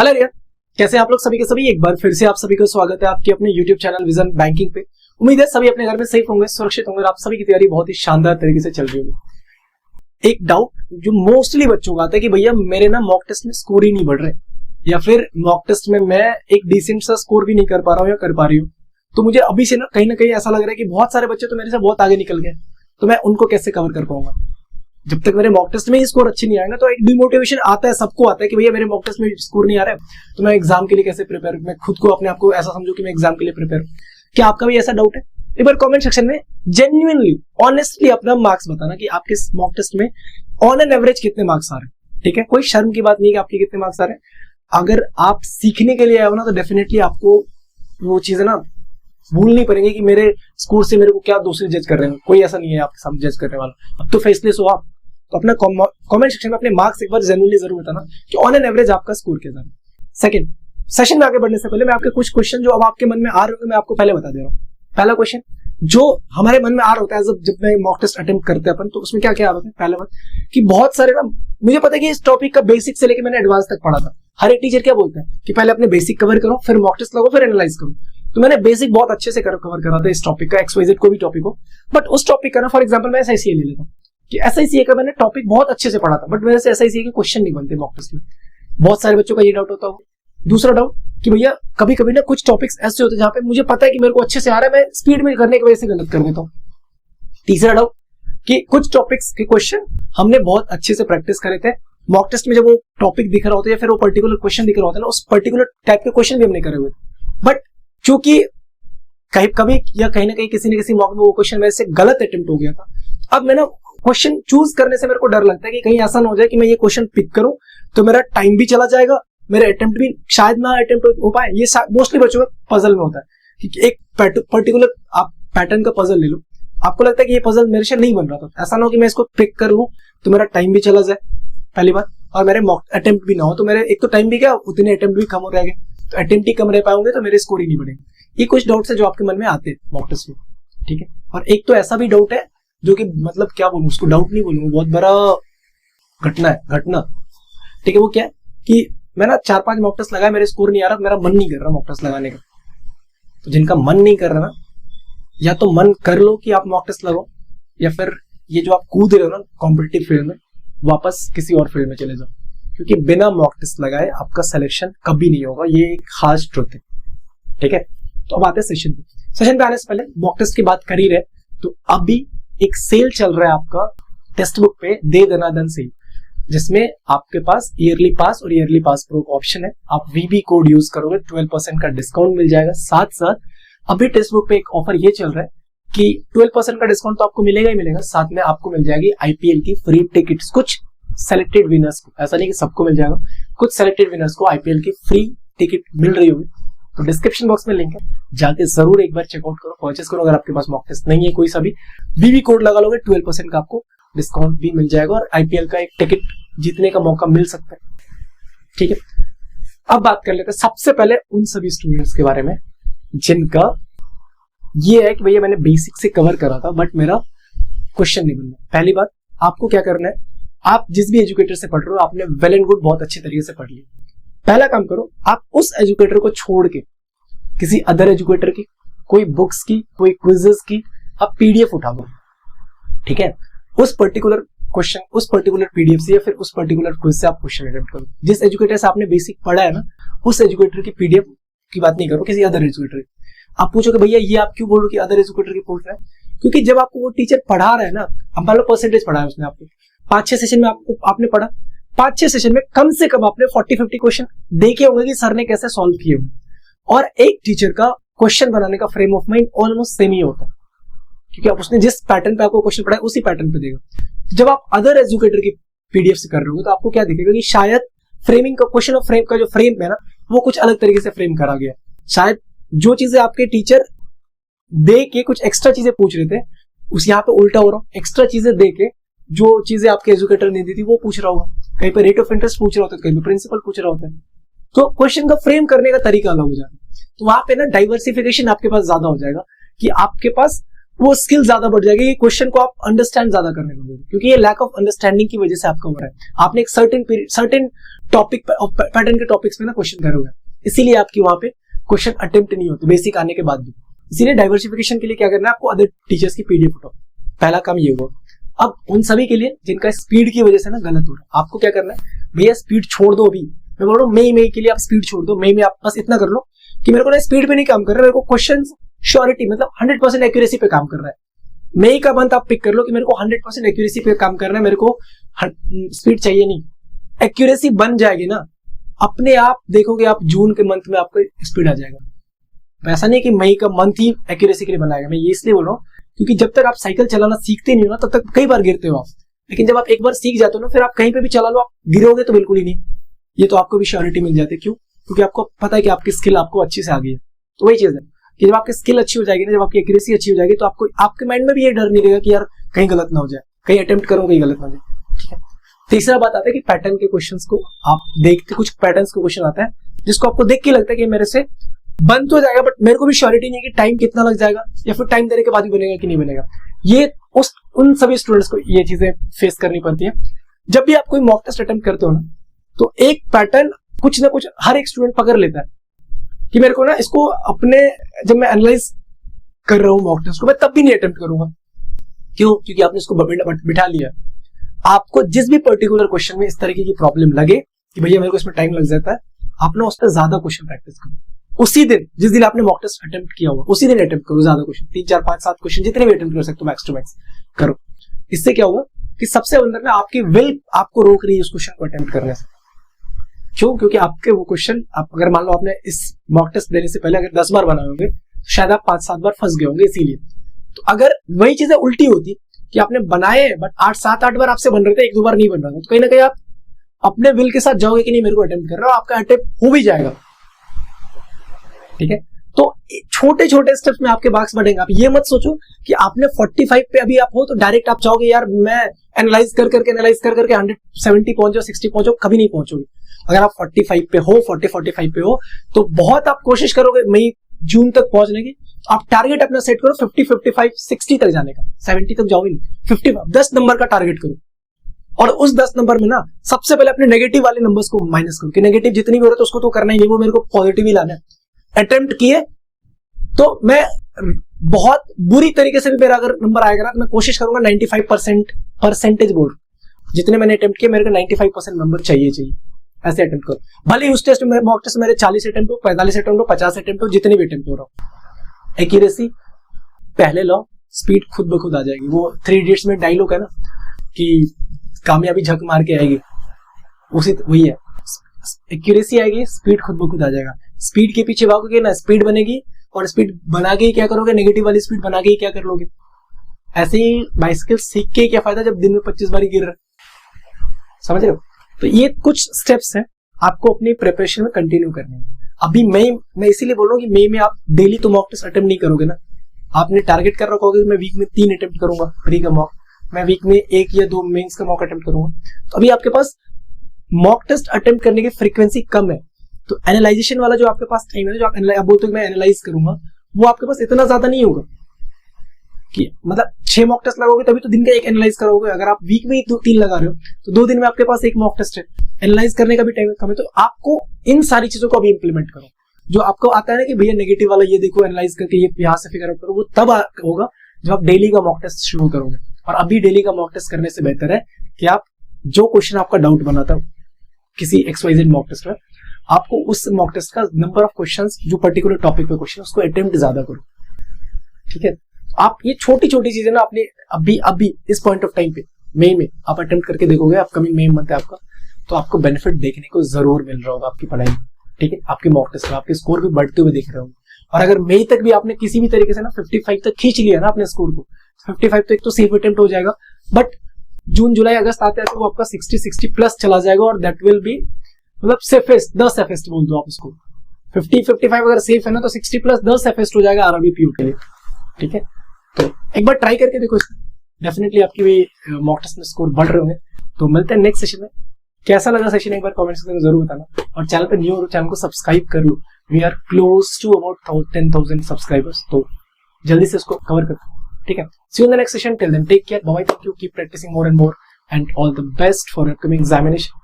Hello रिया, कैसे आप लोग सभी के सभी। एक बार फिर से आप सभी को स्वागत है आपके अपने YouTube चैनल विजन बैंकिंग पे। उम्मीद है सभी अपने घर में सेफ होंगे, सुरक्षित होंगे और आप सभी की तैयारी बहुत ही शानदार तरीके से चल रही होगी। एक डाउट जो मोस्टली बच्चों का आता है कि भैया मेरे ना मॉक टेस्ट में स्कोर ही नहीं बढ़ रहे, या फिर मॉक टेस्ट में मैं एक डिसेंट सा स्कोर भी नहीं कर पा रहा हूँ या कर पा रही हूँ। तो मुझे अभी से ना कहीं ऐसा लग रहा है कि बहुत सारे बच्चे तो मेरे से बहुत आगे निकल गए, तो मैं उनको कैसे कवर कर पाऊंगा। जब तक मेरे मॉक टेस्ट में ही स्कोर अच्छे नहीं आएगा तो एक डिमोटिवेशन आता है, सबको आता है कि भैया मेरे मॉक टेस्ट में स्कोर नहीं आ रहा है, तो मैं एग्जाम के लिए कैसे प्रिपेयर। मैं खुद को अपने आप को ऐसा समझू कि मैं एग्जाम के लिए प्रिपेयर। क्या आपका भी ऐसा डाउट है? एक बार कमेंट सेक्शन में जेन्युइनली ऑनेस्टली अपना मार्क्स बताना कि आपके मॉक टेस्ट में ऑन एन एवरेज कितने मार्क्स आ रहे हैं। ठीक है, कोई शर्म की बात नहीं है कि आपके कितने मार्क्स आ रहे हैं। अगर आप सीखने के लिए आए हो ना तो डेफिनेटली आपको वो चीजें ना भूलनी पड़ेंगी कि मेरे स्कोर से मेरे को क्या दूसरे जज कर रहे हैं। कोई ऐसा नहीं है आपके सामने जज करने वाला। अब तो फेसलेस हो आप, तो अपना कमेंट सेक्शन में अपने मार्क्स एक बार जेन्युइनली जरूर बताना कि ऑन एन एवरेज आपका स्कोर क्या था। सेकंड, सेशन में आगे बढ़ने से पहले मैं आपके कुछ क्वेश्चन जो अब आपके मन में आ रहे होंगे मैं आपको पहले बता दे रहा हूँ। पहला क्वेश्चन जो हमारे मन में आ रहा होता है जब मैं मॉक टेस्ट अटेम्प्ट करते हैं अपन, तो उसमें क्या क्या आता है। पहला बात कि बहुत सारे ना, मुझे पता है कि इस टॉपिक का बेसिक से लेकर मैंने एडवांस तक पढ़ा था। हर एक टीचर क्या बोलता है कि पहले अपने बेसिक कवर करो, फिर मॉक टेस्ट लगाओ, फिर एनालाइज करो। तो मैंने बेसिक बहुत अच्छे से कवर करा था इस टॉपिक का, XYZ को भी टॉपिक हो। बट उस टॉपिक का ना, फॉर एग्जाम्पल मैं SICA ले लेता हूँ कि SICA का मैंने टॉपिक बहुत अच्छे से पढ़ा था, बट मेरे से SICA के क्वेश्चन नहीं बनते मॉक टेस्ट में। बहुत सारे बच्चों का ये डाउट होता हो। दूसरा डाउट कि भैया कभी कभी ना कुछ टॉपिक्स ऐसे होते हैं जहां पे मुझे पता है कि मेरे को अच्छे से आ रहा है, मैं स्पीड में करने की वजह से गलत कर देता हूँ। तीसरा डाउट कि कुछ टॉपिक्स के क्वेश्चन हमने बहुत अच्छे से प्रैक्टिस करे थे, मॉक टेस्ट में जब वो टॉपिक दिख रहा होता है या फिर वो पर्टिकुलर क्वेश्चन दिख रहा होता है ना, उस पर्टिकुलर टाइप के क्वेश्चन भी हमने करे हुए थे। बट चूंकि कभी या कहीं ना कहीं किसी न किसी मॉक में वो क्वेश्चन मेरे से गलत अटेम्प्ट हो गया था, अब मैं ना क्वेश्चन चूज करने से मेरे को डर लगता है कि कहीं ऐसा ना हो जाए कि मैं ये क्वेश्चन पिक करूं तो मेरा टाइम भी चला जाएगा, मेरा अटेम्प्ट भी शायद ना अटेम्प्ट हो पाए। ये मोस्टली बच्चों का पजल में होता है कि एक पर्टिकुलर आप पैटर्न का पजल ले लो, आपको लगता है कि ये पजल मेरे से नहीं बन रहा था, ऐसा ना हो कि मैं इसको पिक करूं तो मेरा टाइम भी चला जाए पहली बात, और मेरे मॉक अटेम्प्ट भी ना हो तो मेरे एक तो टाइम भी क्या उतने अटेम्प्ट भी कम हो रहेंगे, तो अटेम्प्ट ही कम रह पाएंगे तो मेरे स्कोर ही नहीं बढ़ेंगे। ये कुछ डाउट्स है जो आपके मन में आते हैं मॉक टेस्ट में। ठीक है, और एक तो ऐसा भी डाउट है जो कि मतलब क्या बोलूं, उसको डाउट नहीं बोलूंगा, बहुत बड़ा घटना। ठीक है, वो क्या है कि मैं ना 4-5 मॉक टेस्ट लगाया, मेरे स्कोर नहीं आ रहा, मेरा मन नहीं कर रहा मॉक टेस्ट लगाने का। तो जिनका मन नहीं कर रहा ना, या तो मन कर लो कि आप मॉक टेस्ट लगाओ, या फिर ये जो आप कूद रहे हो ना कॉम्पिटिटिव फील्ड में, वापस किसी और फील्ड में चले जाओ, क्योंकि बिना मॉक टेस्ट लगाए आपका सिलेक्शन कभी नहीं होगा। ये एक खास ट्रुथ है। ठीक है, तो अब आते हैं सेशन पे आने से पहले मॉक टेस्ट की बात कर ही रहे, तो अभी एक सेल चल रहा है आपका टेक्स्ट बुक पे, दे दनादन सेल, जिसमें आपके पास ईयरली पास और ईयरली पास प्रो का ऑप्शन है। आप VB कोड यूज करोगे 12% का डिस्काउंट मिल जाएगा। साथ साथ अभी टेक्स्ट बुक पे एक ऑफर ये चल रहा है कि 12% का डिस्काउंट तो आपको मिलेगा ही मिलेगा, साथ में आपको मिल जाएगी IPL की फ्री टिकट्स कुछ सेलेक्टेड विनर्स को। ऐसा नहीं कि सबको मिल जाएगा, कुछ सेलेक्टेड विनर्स को IPL की फ्री टिकट मिल रही होगी। तो डिस्क्रिप्शन बॉक्स में लिंक है, जाके जरूर एक बार चेकआउट करो, परचेस करो। अगर आपके पास मॉक टेस्ट नहीं है कोई सा भी, VB कोड लगा लोगे 12% का आपको डिस्काउंट भी मिल जाएगा और IPL का एक टिकट जीतने का मौका मिल सकता है। ठीक है, अब बात कर लेते हैं सबसे पहले उन सभी स्टूडेंट्स के बारे में जिनका ये है कि भैया मैंने बेसिक से कवर करा था बट मेरा क्वेश्चन नहीं बनना। पहली बात, आपको क्या करना है, आप जिस भी एजुकेटर से पढ़ रहे हो आपने वेल एंड गुड बहुत अच्छे तरीके से पढ़ लिया। पहला काम करो, आप उस एजुकेटर को छोड़ के किसी अदर एजुकेटर की, कोई बुक्स की, कोई क्विजेस की आप PDF उठा लो। ठीक है, उस पर्टिकुलर क्वेश्चन, उस पर्टिकुलर PDF से या फिर उस पर्टिकुलर क्विज से आप क्वेश्चन अटेम्प्ट करो। जिस एजुकेटर से आपने बेसिक पढ़ा है ना, उस एजुकेटर की PDF की बात नहीं करो, किसी अदर एजुकेटर। आप पूछोगे भैया ये आप क्यों बोल रहे हो कि अदर एजुकेटर की पूछ रहे हैं? क्योंकि जब आपको वो टीचर पढ़ा रहा है ना, अब मान लो परसेंटेज पढ़ा है उसने आपको 5-6 सेशन में आपने पढ़ा, 5-6 सेशन में कम से कम आपने 40-50 क्वेश्चन देखे होंगे कि सर ने कैसे सॉल्व किए होंगे। और एक टीचर का क्वेश्चन बनाने का frame of mind almost same ही होता है, क्योंकि आप उसने जिस पैटर्न पे आपको क्वेश्चन पढ़ाया उसी पैटर्न पे देगा। जब आप अदर एजुकेटर की PDF से कर रहे हो तो आपको क्या दिखेगा कि शायद फ्रेमिंग का, क्वेश्चन ऑफ फ्रेम का जो फ्रेम है ना, वो कुछ अलग तरीके से फ्रेम करा गया। शायद जो चीजें आपके टीचर दे के कुछ एक्स्ट्रा चीजें पूछ रहे थे, उस यहाँ पे उल्टा हो रहा, एक्स्ट्रा चीजें दे के जो चीजें आपके एजुकेटर ने दी थी वो पूछ रहा होगा। कहीं पे रेट ऑफ इंटरेस्ट पूछ रहा होता है, कहीं पे प्रिंसिपल पूछ रहा होता है, तो क्वेश्चन का फ्रेम करने का तरीका अलग हो जाता है। तो वहां पे ना डाइवर्सिफिकेशन आपके पास ज्यादा हो जाएगा कि आपके पास वो स्किल ज्यादा बढ़ जाएगी, ये क्वेश्चन को आप अंडरस्टैंड ज्यादा करने लगोगे, क्योंकि ये लैक ऑफ अंडरस्टैंडिंग की वजह से आपका हो रहा है। आपने एक सर्टेन टॉपिक पैटर्न के टॉपिक्स में ना क्वेश्चन करे हुए हैं, इसीलिए आपकी वहां पे क्वेश्चन अटेम्प्ट नहीं होते बेसिक आने के बाद भी। इसीलिए डाइवर्सिफिकेशन के लिए क्या करना है आपको, अदर टीचर्स की पीडीएफ उठाओ, पहला काम ये हुआ। अब उन सभी के लिए जिनका स्पीड की वजह से ना गलत हो रहा है, आपको क्या करना है, भैया स्पीड छोड़ दो। अभी मैं बोल रहा हूँ मई के लिए आप स्पीड छोड़ दो। मई में आप बस इतना कर लो कि मेरे को ना स्पीड पे नहीं काम कर रहा है, मेरे को क्वेश्चन श्योरिटी मतलब 100% एक्यूरेसी पे काम कर रहा है। मई का मंथ आप पिक कर लो कि मेरे को 100% एक्यूरेसी पे काम करना है, मेरे को स्पीड चाहिए नहीं। एक्यूरेसी बन जाएगी ना अपने आप, देखोगे आप जून के मंथ में आपको स्पीड आ जाएगा। ऐसा नहीं कि मई का मंथ ही एक्यूरेसी के लिए बनाएगा। मैं ये इसलिए बोल रहा हूँ क्योंकि जब तक आप साइकिल चलाना सीखते नहीं हो ना तब तक कई बार गिरते हो आप, लेकिन जब आप एक बार सीख जाते हो ना फिर आप कहीं पे भी चला लो, आप गिरोगे तो बिल्कुल ही नहीं। ये तो आपको भी श्योरिटी मिल जाती है। क्यों? क्योंकि आपको पता है कि आपकी स्किल आपको अच्छी से आ गई है। तो वही चीज है कि जब आपकी स्किल अच्छी हो जाएगी ना, जब आपकी एक्यूरेसी अच्छी हो जाएगी, तो आपको आपके माइंड में भी ये डर नहीं रहेगा कि यार कहीं गलत ना हो जाए, कहीं अटेम्प्ट करो कहीं गलत ना हो जाए। ठीक है। तीसरा बात आता है कि पैटर्न के क्वेश्चंस को आप देखते, कुछ पैटर्न्स के क्वेश्चन आता है जिसको आपको देख के लगता है कि मेरे से बन तो जाएगा, बट मेरे को भी श्योरिटी नहीं है कि टाइम कितना लग जाएगा या फिर टाइम देने के बाद ही बनेगा कि नहीं बनेगा। ये उन सभी स्टूडेंट्स को ये चीजें फेस करनी पड़ती है। जब भी आप कोई मॉक टेस्ट अटेम्प्ट करते हो ना, तो एक पैटर्न कुछ ना कुछ हर एक स्टूडेंट पकड़ लेता है कि मेरे को ना इसको अपने, जब मैं एनालाइज कर रहा हूँ मॉक टेस्ट को, मैं तब भी नहीं अटेम्प्ट करूंगा। क्यों? क्योंकि आपने इसको बिठा लिया। आपको जिस भी पर्टिकुलर क्वेश्चन में इस तरीके की प्रॉब्लम लगे कि भैया मेरे को इसमें टाइम लग जाता है, आप ना उस पर ज्यादा क्वेश्चन प्रैक्टिस करो। उसी दिन जिस दिन आपने मॉक टेस्ट अटेम्प्ट किया होगा उसी दिन अटेम्प्ट करो ज्यादा क्वेश्चन, 3 4 5 7 क्वेश्चन जितने भी अटेम्प्ट कर सकते हो मैक्स टू मैक्स करो। इससे क्या होगा कि सबसे अंदर में आपकी विल आपको रोक रही है उस क्वेश्चन को अटेम्प्ट करने से। क्यों? क्योंकि आपके वो क्वेश्चन, आप अगर मान लो आपने इस मॉक टेस्ट देने से पहले अगर 10 बार बनाए होंगे तो शायद आप 5 7 बार फंस गए होंगे। इसीलिए तो अगर वही चीजें उल्टी होती कि आपने बनाए बट 7 8 बार आपसे बन रहे थे, 1 2 बार नहीं बन रहा था, तो कहीं ना कहीं आप अपने विल के साथ जाओगे कि नहीं मेरे को अटेम्प्ट कर रहा हो, आपका अटेम्प्ट हो भी जाएगा। ठीक है। तो छोटे छोटे स्टेप्स में आपके मार्क्स बढ़ेंगे। आप ये मत सोचो कि आपने 45 पे अभी आप हो तो डायरेक्ट आप चाहोगे यार मैं एनालाइज कर करके 170 पहुंचो 60 पहुंचो, कभी नहीं पहुंचोगे। अगर आप 45 पे हो, 45 पे हो, तो बहुत आप कोशिश करोगे मई जून तक पहुंचने की। आप टारगेट अपना सेट करो 50 55 60 तक जाने का, 70 तक जाओ ही नहीं, 55 10 नंबर का टारगेट करो। और उस 10 नंबर में ना सबसे पहले अपने नेगेटिव वाले नंबर्स को माइनस करो कि नेगेटिव जितनी भी हो रहा है उसको तो करना ही नहीं, वो मेरे को पॉजिटिव ही लाना है। अटेम्प्ट किए तो मैं बहुत बुरी तरीके से भी मेरा अगर नंबर आएगा ना तो मैं कोशिश करूंगा 95% परसेंटेज बोल, जितने मैंने अटेम्प्ट किए मेरे को 95% नंबर चाहिए ऐसे अटेम्प्ट करो। भले ही उस टेस्ट में मॉक टेस्ट मेरे 40 अटेम्प्ट हो, 45 अटेम्प्ट हो, 50 अटेम्प्ट हो, जितने भी अटेम्प्ट हो रहा हो, एक्यूरेसी पहले लो, स्पीड खुद ब खुद आ जाएगी। वो 3 इडियट्स में डायलॉग है ना कि कामयाबी झक मार के आएगी, वही है। एक्यूरेसी आएगी, स्पीड खुद ब खुद आ जाएगा। स्पीड के पीछे भागोगे ना, स्पीड बनेगी, और स्पीड बना के ही क्या करोगे, नेगेटिव वाली स्पीड बना के ही क्या कर लोगे। ऐसे ही बाइसिकल सीख के क्या फायदा जब दिन में 25 बार गिर रहे, समझ रहे हो। तो ये कुछ स्टेप्स हैं आपको अपनी प्रिपरेशन में कंटिन्यू करने हैं। अभी मैं इसीलिए बोल रहा हूँ कि मई में आप डेली तो मॉक टेस्ट अटेम्प्ट नहीं करोगे ना, आपने टारगेट कर रखा होगा कि मैं वीक में 3 अटेम्प्ट करूंगा प्री का मॉक, मैं वीक में 1 या 2 मेंस का मॉक अटेम्प्ट करूंगा। तो अभी आपके पास मॉक टेस्ट अटेम्प्ट करने की फ्रीक्वेंसी कम है, तो एनालाइजेशन वाला जो आपके पास टाइम है, जो आप बोलते हो मैं एनालाइज करूंगा, वो आपके पास इतना ज्यादा नहीं होगा कि मतलब 6 मॉक टेस्ट लगाओगे तभी तो दिन का 1 एनालाइज करोगे। अगर आप वीक में ही 3 लगा रहे हो तो 2 दिन में आपके पास 1 मॉक टेस्ट है, एनालाइज करने का भी टाइम कम है। तो आपको इन सारी चीजों को अभी इंप्लीमेंट करो। जो आपको आता है ना कि भैया नेगेटिव वाला ये देखो एनालाइज करके ये यहाँ से फिगर आउट करो, वो तब होगा जब आप डेली का मॉक टेस्ट शुरू करोगे। और अभी डेली का मॉक टेस्ट करने से बेहतर है कि आप जो क्वेश्चन आपका डाउट बनाता हो किसी XYZ मॉक टेस्ट में, आपको उस मॉक टेस्ट का नंबर ऑफ क्वेश्चंस जो पर्टिकुलर टॉपिक पे क्वेश्चन उसको अटेम्प्ट ज्यादा करो। ठीक है। आप ये छोटी छोटी चीजें ना अपने अभी इस पॉइंट ऑफ टाइम पे मई में आप अटेम्प्ट करके देखोगे, अपकमिंग मई मंथ है आपका, तो आपको बेनिफिट देखने को जरूर मिल रहा होगा आपकी पढ़ाई में। ठीक है। आपके मॉक टेस्ट में आपके स्कोर भी बढ़ते हुए दिख रहे होंगे। और अगर मई तक भी आपने किसी भी तरीके से ना 55 तक खींच लिया ना अपने स्कोर को, 55 तो एक तो सेफ अटेम्प्ट हो जाएगा, बट जून जुलाई अगस्त आते हैं तो वो आपका 60 प्लस चला जाएगा, और दैट विल बी मतलब सेफेस्ट 10 सेफेस्ट बोल दो आप उसको। 50-55 अगर सेफ है ना तो 60 प्लस 10 सेफेस्ट हो जाएगा आरआरबी पीयू के लिए। ठीक है। तो एक बार ट्राई करके देखो, डेफिनेटली आपकी भी मॉक टेस्ट में स्कोर बढ़ रहे होंगे। तो मिलते हैं नेक्स्ट सेशन में। कैसा लगा सेशन एक बार कमेंट सेक्शन में जरूर बताना, और चैनल पे न्यू हो चैनल को सब्सक्राइब कर लो। We are close to about 10,000 subscribers, तो जल्दी से इसको कवर कर। ठीक है, see you in the next session, till then take care, bye bye, thank you, keep practicing more and more and all the best for upcoming examination.